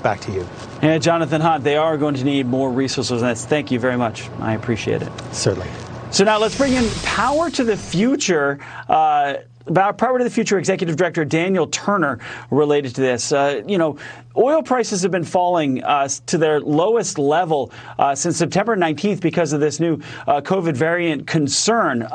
back to you. And Jonathan Hunt, they are going to need more resources on this. Thank you very much. I appreciate it. Certainly. So now let's bring in Power to the Future. Power to the Future Executive Director Daniel Turner related to this. Oil prices have been falling to their lowest level since September 19th because of this new COVID variant concern.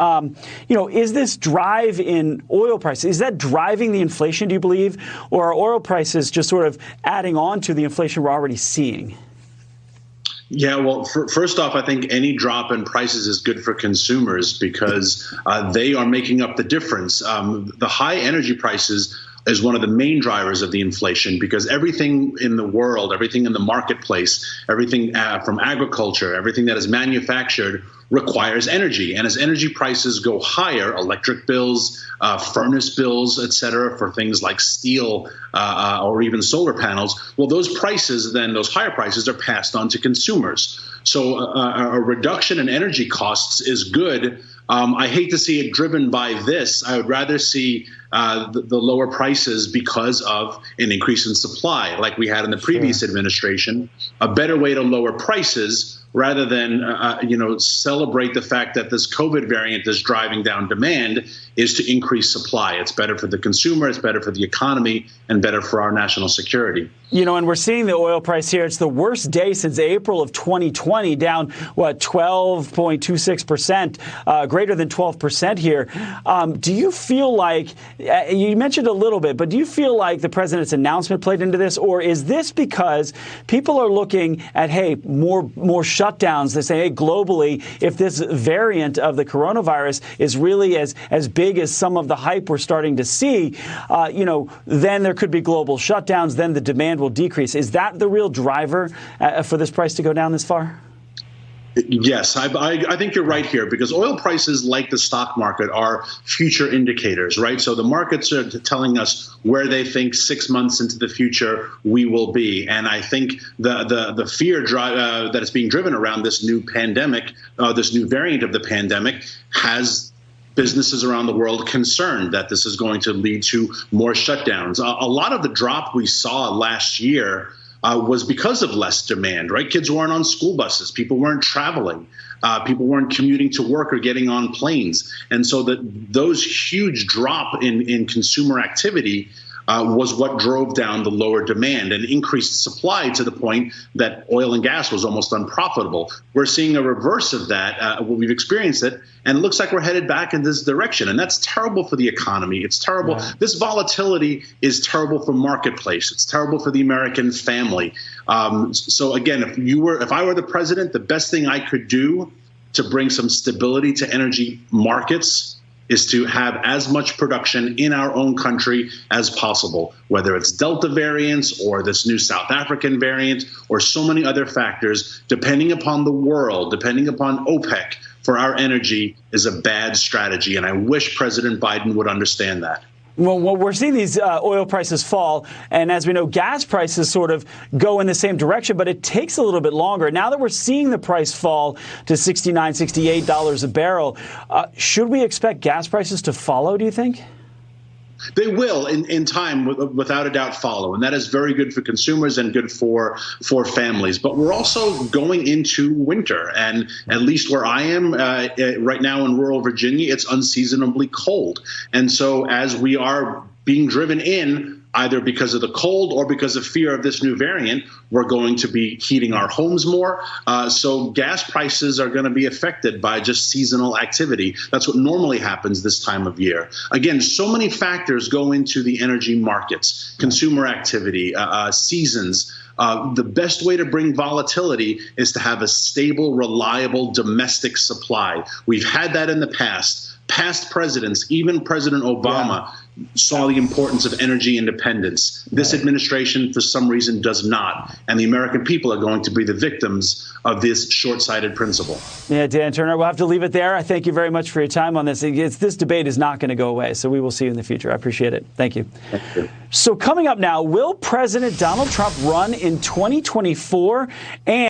Is this drive in oil prices, is that driving the inflation, do you believe? Or are oil prices just sort of adding on to the inflation we're already seeing? Yeah, well, first off, I think any drop in prices is good for consumers because they are making up the difference. The high energy prices is one of the main drivers of the inflation because everything in the world, everything in the marketplace, everything from agriculture, everything that is manufactured requires energy. And as energy prices go higher, electric bills, furnace bills, et cetera, for things like steel or even solar panels, well, those prices, then those higher prices are passed on to consumers. So a reduction in energy costs is good. I hate to see it driven by this. I would rather see the lower prices because of an increase in supply like we had in the previous administration. A better way to lower prices rather than celebrate the fact that this COVID variant is driving down demand is to increase supply. It's better for the consumer, it's better for the economy, and better for our national security. And we're seeing the oil price here. It's the worst day since April of 2020, down, 12.26%, greater than 12% here. Do you feel like, you mentioned a little bit, but do you feel like the president's announcement played into this? Or is this because people are looking at, hey, more shutdowns? They say, hey, globally, if this variant of the coronavirus is really as big as some of the hype we're starting to see, then there could be global shutdowns, then the demand will decrease. Is that the real driver for this price to go down this far? Yes, I think you're right here because oil prices, like the stock market, are future indicators, right? So the markets are telling us where they think 6 months into the future we will be. And I think the fear that is being driven around this new pandemic, this new variant of the pandemic, has businesses around the world concerned that this is going to lead to more shutdowns. A lot of the drop we saw last year was because of less demand, right? Kids weren't on school buses. People weren't traveling. People weren't commuting to work or getting on planes. And so those huge drop in consumer activity was what drove down the lower demand and increased supply to the point that oil and gas was almost unprofitable. We're seeing a reverse of that. We've experienced it, and it looks like we're headed back in this direction. And that's terrible for the economy. It's terrible. Yeah. This volatility is terrible for marketplace. It's terrible for the American family. So again, if I were the president, the best thing I could do to bring some stability to energy markets is to have as much production in our own country as possible, whether it's Delta variants or this new South African variant or so many other factors, depending upon the world, depending upon OPEC for our energy is a bad strategy. And I wish President Biden would understand that. Well, we're seeing these oil prices fall, and as we know, gas prices sort of go in the same direction, but it takes a little bit longer. Now that we're seeing the price fall to $69, $68 a barrel, should we expect gas prices to follow, do you think? They will, in time, without a doubt, follow. And that is very good for consumers and good for families. But we're also going into winter. And at least where I am right now in rural Virginia, it's unseasonably cold. And so as we are being driven in, either because of the cold or because of fear of this new variant, we're going to be heating our homes more. So gas prices are going to be affected by just seasonal activity. That's what normally happens this time of year. Again, so many factors go into the energy markets, consumer activity, seasons. The best way to bring volatility is to have a stable, reliable domestic supply. We've had that in the past. Past presidents, even President Obama, saw the importance of energy independence. This administration, for some reason, does not. And the American people are going to be the victims of this short-sighted principle. Yeah, Dan Turner, we'll have to leave it there. I thank you very much for your time on this. This debate is not going to go away, so we will see you in the future. I appreciate it. Thank you. Thank you. So coming up now, will President Donald Trump run in 2024? And